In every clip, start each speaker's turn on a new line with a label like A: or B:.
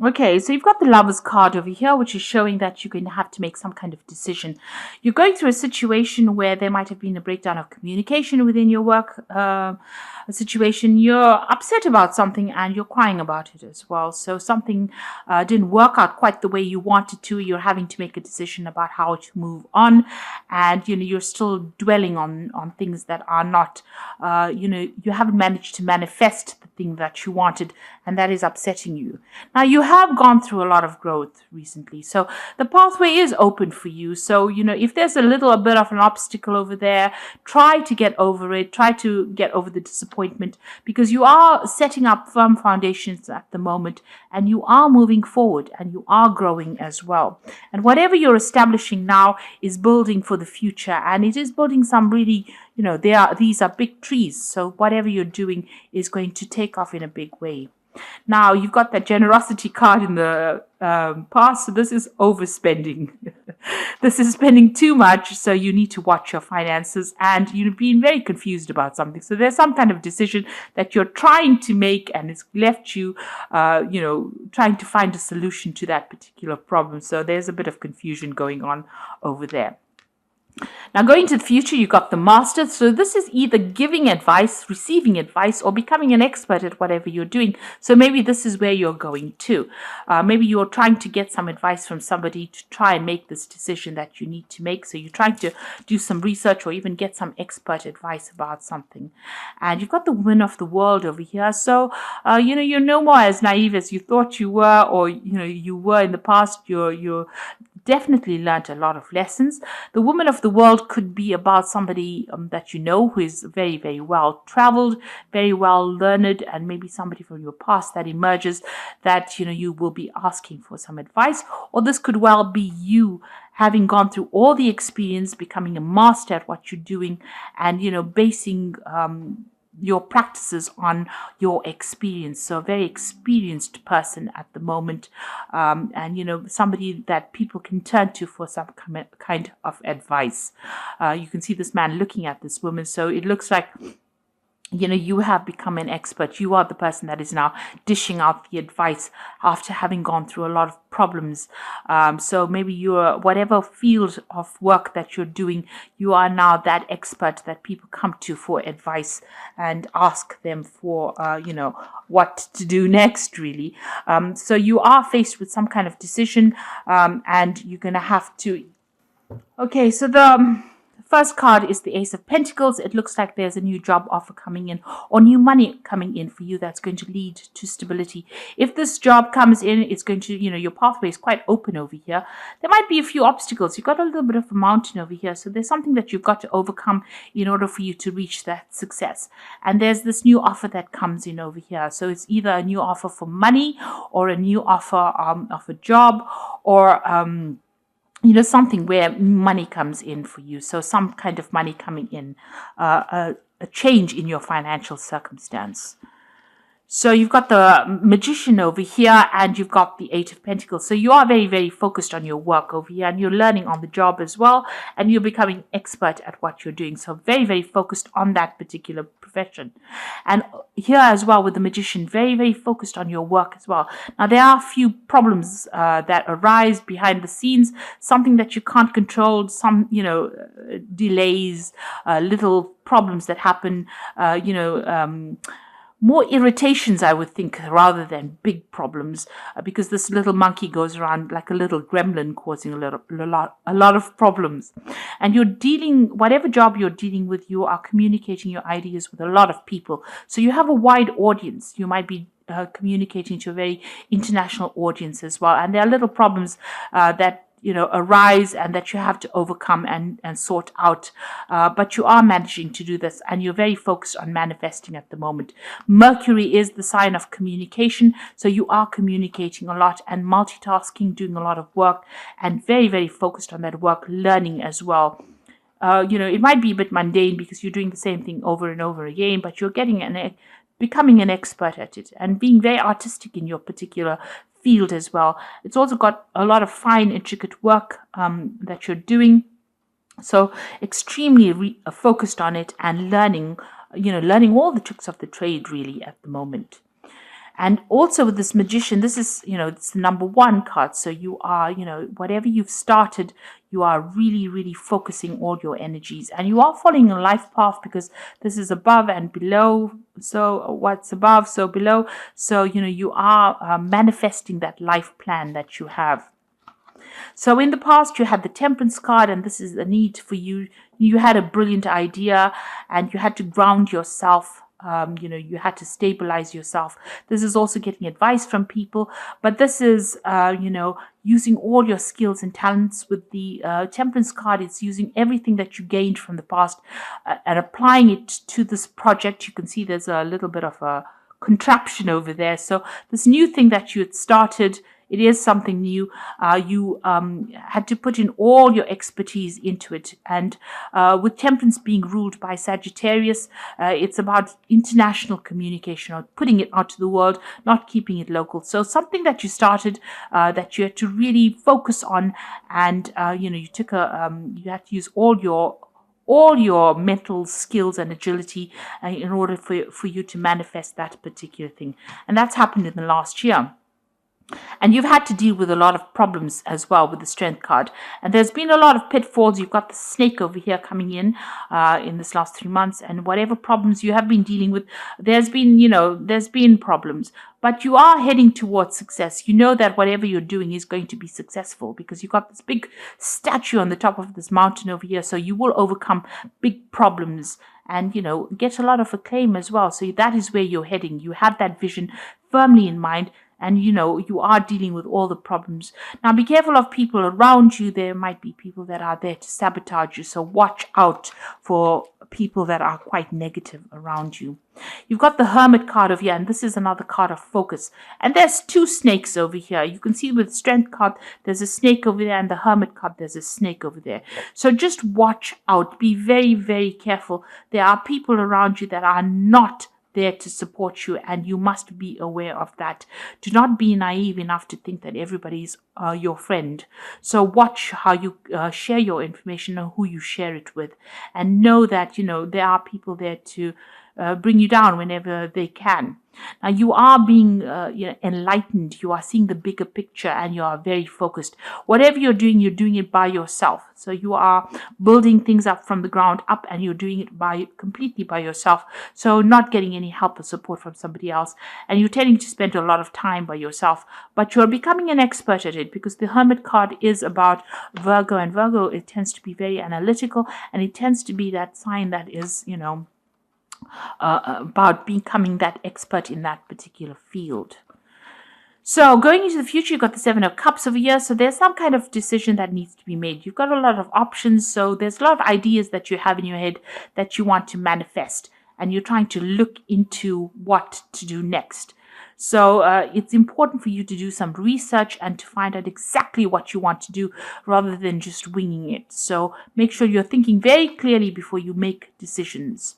A: Okay, so you've got the Lovers card over here, which is showing that you're going to have to make some kind of decision. You're going through a situation where there might have been a breakdown of communication within your work a situation. You're upset about something and you're crying about it as well. So something didn't work out quite the way you wanted to. You're having to make a decision about how to move on, and you're still dwelling on things that are not. You haven't managed to manifest the thing that you wanted, and that is upsetting you. Now, you have gone through a lot of growth recently, so the pathway is open for you. So, if there's a little bit of an obstacle over there, try to get over it, try to get over the disappointment, because you are setting up firm foundations at the moment, and you are moving forward, and you are growing as well. And whatever you're establishing now is building for the future, and it is building some really, these are big trees. So whatever you're doing is going to take off in a big way. Now, you've got that generosity card in the past, so this is overspending. This is spending too much, so you need to watch your finances, and you've been very confused about something. So there's some kind of decision that you're trying to make, and it's left you, trying to find a solution to that particular problem. So there's a bit of confusion going on over there. Now, going to the future, you got the master. So this is either giving advice, receiving advice, or becoming an expert at whatever you're doing. So maybe this is where you're going to. Maybe you're trying to get some advice from somebody to try and make this decision that you need to make. So you're trying to do some research or even get some expert advice about something. And you've got the woman of the world over here. So, you're no more as naive as you thought you were, or, you were in the past. You're definitely learned a lot of lessons. The woman of the world could be about somebody that you know who is very, very well traveled, very well learned, and maybe somebody from your past that emerges that you will be asking for some advice. Or this could well be you having gone through all the experience, becoming a master at what you're doing, and basing your practices on your experience. So a very experienced person at the moment, and somebody that people can turn to for some kind of advice. You can see this man looking at this woman, so it looks like you have become an expert. You are the person that is now dishing out the advice after having gone through a lot of problems. So maybe whatever field of work that you're doing, you are now that expert that people come to for advice and ask them for, what to do next, really. So you are faced with some kind of decision, and you're going to have to. Okay, so the first card is the Ace of Pentacles. It looks like there's a new job offer coming in or new money coming in for you that's going to lead to stability. If this job comes in, it's going to, your pathway is quite open over here. There might be a few obstacles. You've got a little bit of a mountain over here. So there's something that you've got to overcome in order for you to reach that success. And there's this new offer that comes in over here. So it's either a new offer for money or a new offer of a job, or something where money comes in for you. So some kind of money coming in, a change in your financial circumstance. So you've got the Magician over here, and you've got the Eight of Pentacles. So you are very, very focused on your work over here, and you're learning on the job as well, and you're becoming expert at what you're doing. So very, very focused on that particular profession. And here as well with the Magician, very, very focused on your work as well. Now, there are a few problems that arise behind the scenes, something that you can't control, some, delays, little problems that happen, more irritations, I would think, rather than big problems, because this little monkey goes around like a little gremlin, causing a lot of problems. And whatever job you're dealing with, you are communicating your ideas with a lot of people. So you have a wide audience. You might be communicating to a very international audience as well. And there are little problems that arise and that you have to overcome and sort out. But you are managing to do this, and you're very focused on manifesting at the moment. Mercury is the sign of communication. So you are communicating a lot and multitasking, doing a lot of work, and very, very focused on that work, learning as well. It might be a bit mundane because you're doing the same thing over and over again, but you're becoming an expert at it and being very artistic in your particular field as well. It's also got a lot of fine, intricate work that you're doing. So extremely focused on it and learning all the tricks of the trade really at the moment. And also with this Magician, this is, it's the number 1 card. So you are, whatever you've started, you are really, really focusing all your energies, and you are following a life path, because this is above and below. So what's above, so below. So, you are manifesting that life plan that you have. So in the past, you had the Temperance card, and this is the need for you. You had a brilliant idea, and you had to ground yourself. You had to stabilize yourself. This is also getting advice from people, but this is, using all your skills and talents. With the Temperance card, it's using everything that you gained from the past and applying it to this project. You can see there's a little bit of a contraption over there. So this new thing that you had started, it is something new. You had to put in all your expertise into it. And with Temperance being ruled by Sagittarius, it's about international communication, or putting it out to the world, not keeping it local. So something that you started, that you had to really focus on, and you took you had to use all your mental skills and agility in order for you to manifest that particular thing. And that's happened in the last year. And you've had to deal with a lot of problems as well with the Strength card. And there's been a lot of pitfalls. You've got the Snake over here coming in this last 3 months. And whatever problems you have been dealing with, there's been problems. But you are heading towards success. You know that whatever you're doing is going to be successful, because you've got this big statue on the top of this mountain over here. So you will overcome big problems and, get a lot of acclaim as well. So that is where you're heading. You have that vision firmly in mind. And, you are dealing with all the problems. Now, be careful of people around you. There might be people that are there to sabotage you. So watch out for people that are quite negative around you. You've got the Hermit card over here, and this is another card of focus. And there's 2 snakes over here. You can see with Strength card, there's a snake over there, and the Hermit card, there's a snake over there. So just watch out. Be very, very careful. There are people around you that are not there to support you, and you must be aware of that. Do not be naive enough to think that everybody's your friend. So watch how you share your information and who you share it with, and know that there are people there to bring you down whenever they can. Now you are being enlightened. You are seeing the bigger picture, and you are very focused. Whatever you're doing it by yourself. So you are building things up from the ground up, and you're doing it completely by yourself. So not getting any help or support from somebody else. And you're tending to spend a lot of time by yourself, but you're becoming an expert at it, because the Hermit card is about Virgo, and Virgo, it tends to be very analytical, and it tends to be that sign that is, about becoming that expert in that particular field. So going into the future, you've got the 7 of Cups over here. So there's some kind of decision that needs to be made. You've got a lot of options. So there's a lot of ideas that you have in your head that you want to manifest, and you're trying to look into what to do next. So it's important for you to do some research and to find out exactly what you want to do, rather than just winging it. So make sure you're thinking very clearly before you make decisions.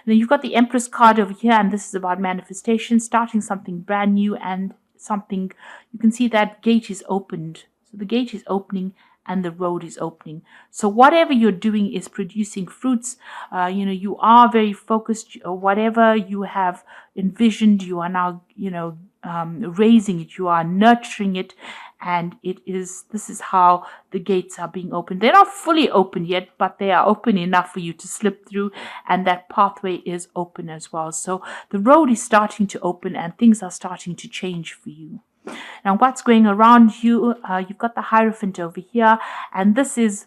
A: Then you've got the Empress card over here, and this is about manifestation, starting something brand new, and something, you can see that gate is opened. So the gate is opening and the road is opening. So whatever you're doing is producing fruits. You are very focused. Whatever you have envisioned, you are now, raising it. You are nurturing it. And this is how the gates are being opened. They're not fully open yet, but they are open enough for you to slip through, and that pathway is open as well. So the road is starting to open, and things are starting to change for you. Now, what's going around you? You've got the Hierophant over here, and this is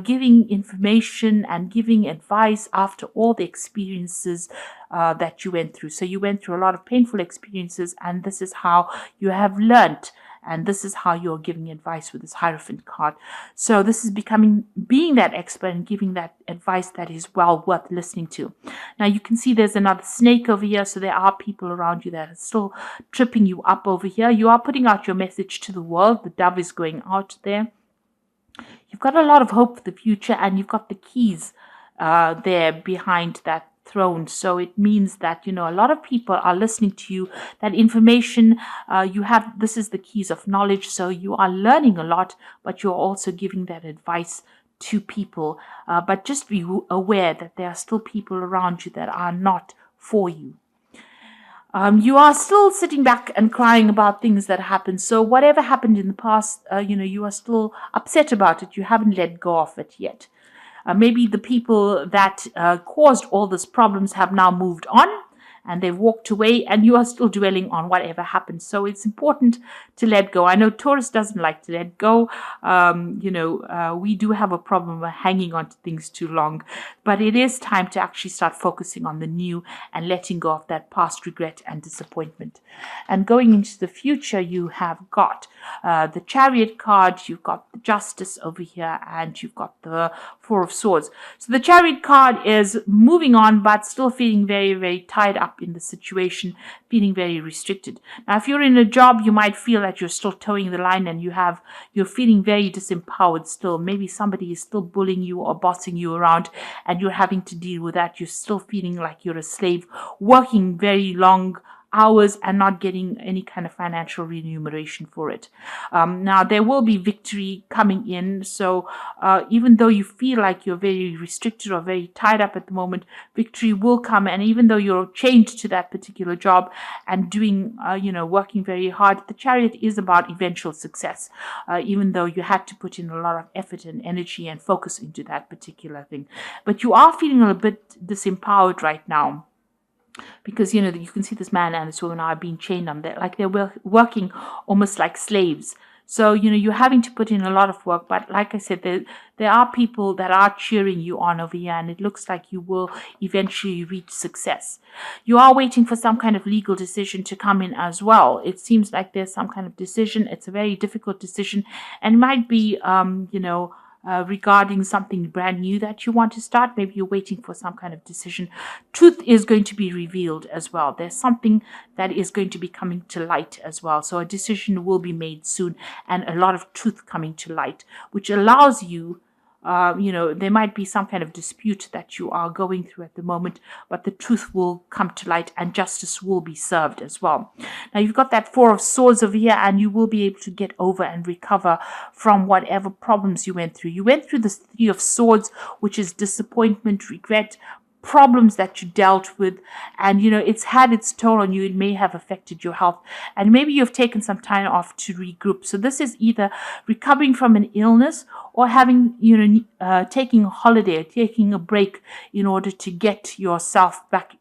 A: giving information and giving advice after all the experiences that you went through. So you went through a lot of painful experiences, and this is how you have learnt. And this is how you're giving advice with this Hierophant card. So this is being that expert and giving that advice that is well worth listening to. Now you can see there's another snake over here. So there are people around you that are still tripping you up over here. You are putting out your message to the world. The dove is going out there. You've got a lot of hope for the future, and you've got the keys there behind that throne. So it means that, a lot of people are listening to you. That information you have, this is the keys of knowledge. So you are learning a lot, but you're also giving that advice to people. But just be aware that there are still people around you that are not for you. You are still sitting back and crying about things that happened. So whatever happened in the past, you are still upset about it. You haven't let go of it yet. Maybe the people that caused all these problems have now moved on and they've walked away, and you are still dwelling on whatever happened. So it's important to let go. I know Taurus doesn't like to let go. We do have a problem with hanging on to things too long, but it is time to actually start focusing on the new and letting go of that past regret and disappointment. And going into the future, you have got the Chariot card, you've got the Justice over here, and you've got the Four of Swords. So the Chariot card is moving on, but still feeling very, very tied up in the situation, feeling very restricted. Now, if you're in a job, you might feel that you're still towing the line and you're feeling very disempowered still. Maybe somebody is still bullying you or bossing you around, and you're having to deal with that. You're still feeling like you're a slave, working very long hours and not getting any kind of financial remuneration for it. Now, there will be victory coming in. So even though you feel like you're very restricted or very tied up at the moment, victory will come. And even though you're chained to that particular job and doing, working very hard, the Chariot is about eventual success, even though you had to put in a lot of effort and energy and focus into that particular thing. But you are feeling a bit disempowered right now, because you can see this man and this woman are being chained on there, like they're working almost like slaves. So you're having to put in a lot of work, but like I said, there are people that are cheering you on over here, and it looks like you will eventually reach success. You are waiting for some kind of legal decision to come in as well. It seems like there's some kind of decision. It's a very difficult decision, and it might be regarding something brand new that you want to start. Maybe you're waiting for some kind of decision. Truth is going to be revealed as well. There's something that is going to be coming to light as well. So a decision will be made soon, and a lot of truth coming to light, which allows you, there might be some kind of dispute that you are going through at the moment, but the truth will come to light and justice will be served as well. Now, you've got that Four of Swords over here, and you will be able to get over and recover from whatever problems you went through. You went through the Three of Swords, which is disappointment, regret, problems that you dealt with, and it's had its toll on you. It may have affected your health, and maybe you've taken some time off to regroup. So this is either recovering from an illness or having taking a holiday, taking a break in order to get yourself back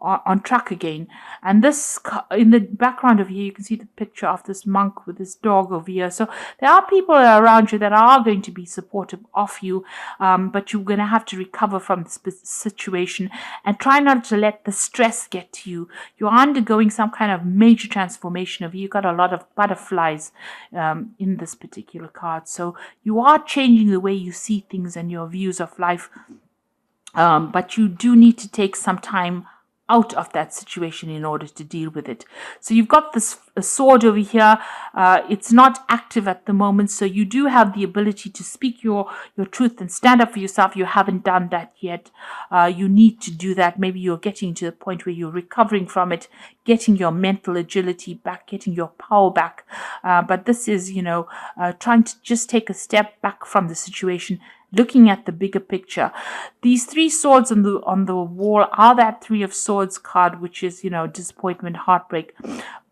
A: on track again. And this, in the background over here, you can see the picture of this monk with this dog over here. So there are people around you that are going to be supportive of you, but you're going to have to recover from this situation and try not to let the stress get to you. You're undergoing some kind of major transformation of you. You've got a lot of butterflies in this particular card. So you are changing the way you see things and your views of life, but you do need to take some time out of that situation in order to deal with it. So you've got this sword over here. It's not active at the moment, so you do have the ability to speak your truth and stand up for yourself. You haven't done that yet. You need to do that. Maybe you're getting to the point where you're recovering from it, getting your mental agility back, getting your power back. But this is, trying to just take a step back from the situation, looking at the bigger picture. These three swords on the wall are that Three of Swords card, which is, disappointment, heartbreak.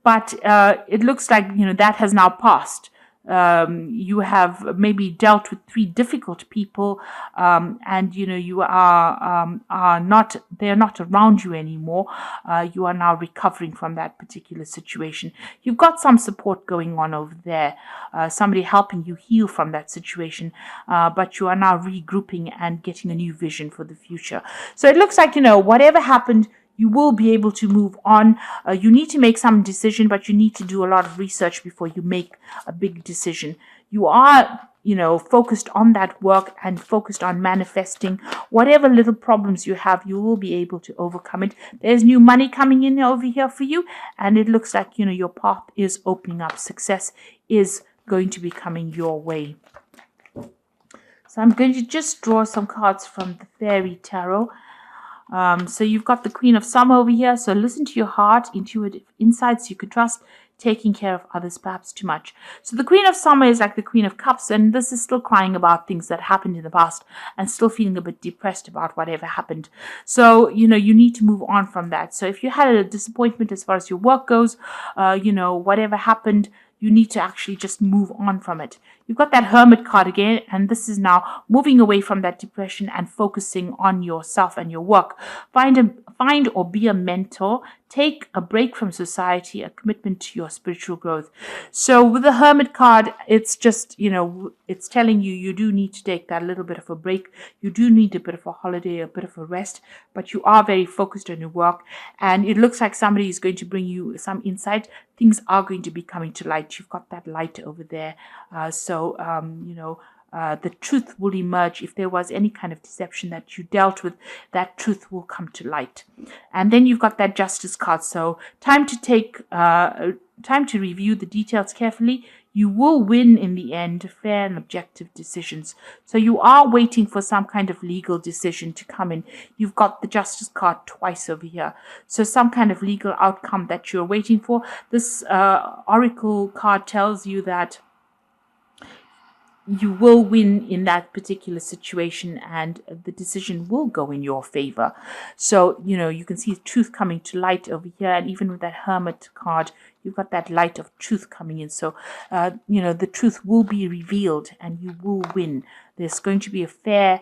A: But it looks like, that has now passed. You have maybe dealt with three difficult people, and you are not, they're not around you anymore. You are now recovering from that particular situation. You've got some support going on over there, somebody helping you heal from that situation, but you are now regrouping and getting a new vision for the future. So it looks like, whatever happened, you will be able to move on. You need to make some decision, but you need to do a lot of research before you make a big decision. You are, focused on that work and focused on manifesting whatever little problems you have. You will be able to overcome it. There's new money coming in over here for you, and it looks like, your path is opening up. Success is going to be coming your way. So I'm going to just draw some cards from the Fairy Tarot. So you've got the Queen of Summer over here. So listen to your heart, intuitive insights you can trust. taking care of others perhaps too much. So the Queen of Summer is like the Queen of Cups, and this is still crying about things that happened in the past and still feeling a bit depressed about whatever happened. So, you need to move on from that. So if you had a disappointment as far as your work goes, whatever happened, you need to actually just move on from it. You've got that Hermit card again, and this is now moving away from that depression and focusing on yourself and your work. Find or be a mentor. Take a break from society, a commitment to your spiritual growth. So with the Hermit card, it's just, it's telling you do need to take that little bit of a break. You do need a bit of a holiday, a bit of a rest, but you are very focused on your work, and it looks like somebody is going to bring you some insight. Things are going to be coming to light. You've got that light over there. The truth will emerge. If there was any kind of deception that you dealt with, that truth will come to light. And then you've got that Justice card. So time to review the details carefully. You will win in the end, fair and objective decisions. So you are waiting for some kind of legal decision to come in. You've got the Justice card twice over here. So some kind of legal outcome that you're waiting for. This Oracle card tells you that you will win in that particular situation, and the decision will go in your favor. So, you can see truth coming to light over here, and even with that Hermit card, you've got that light of truth coming in. So, the truth will be revealed and you will win. There's going to be a fair,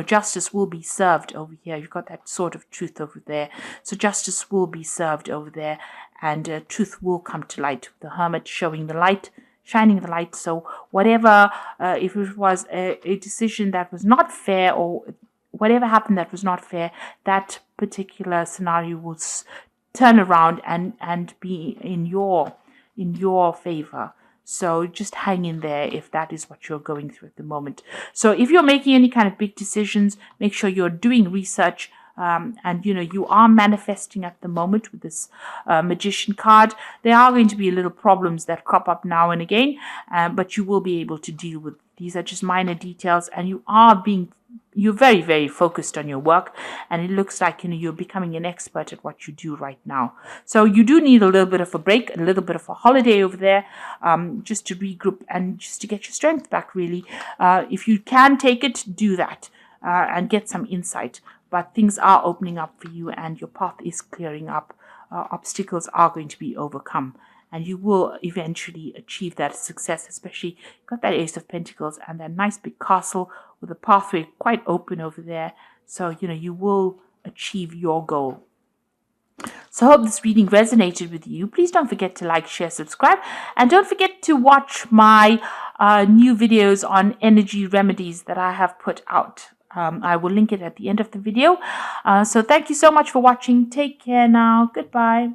A: justice will be served over here. You've got that sort of truth over there. So justice will be served over there, and truth will come to light. The Hermit showing the light, shining the light. So whatever, if it was a decision that was not fair, or whatever happened that was not fair, that particular scenario will turn around and be in your favor. So just hang in there if that is what you're going through at the moment. So if you're making any kind of big decisions, make sure you're doing research. And you are manifesting at the moment with this Magician card. There are going to be little problems that crop up now and again, but you will be able to deal with. These are just minor details, and you're very, very focused on your work, and it looks like you're becoming an expert at what you do right now. So you do need a little bit of a break, a little bit of a holiday over there, just to regroup and just to get your strength back, really. If you can take it, do that, and get some insight. But things are opening up for you, and your path is clearing up. Obstacles are going to be overcome, and you will eventually achieve that success. Especially, you've got that Ace of Pentacles and that nice big castle with a pathway quite open over there. So, you will achieve your goal. So I hope this reading resonated with you. Please don't forget to like, share, subscribe, and don't forget to watch my new videos on energy remedies that I have put out. I will link it at the end of the video. So thank you so much for watching. Take care now. Goodbye.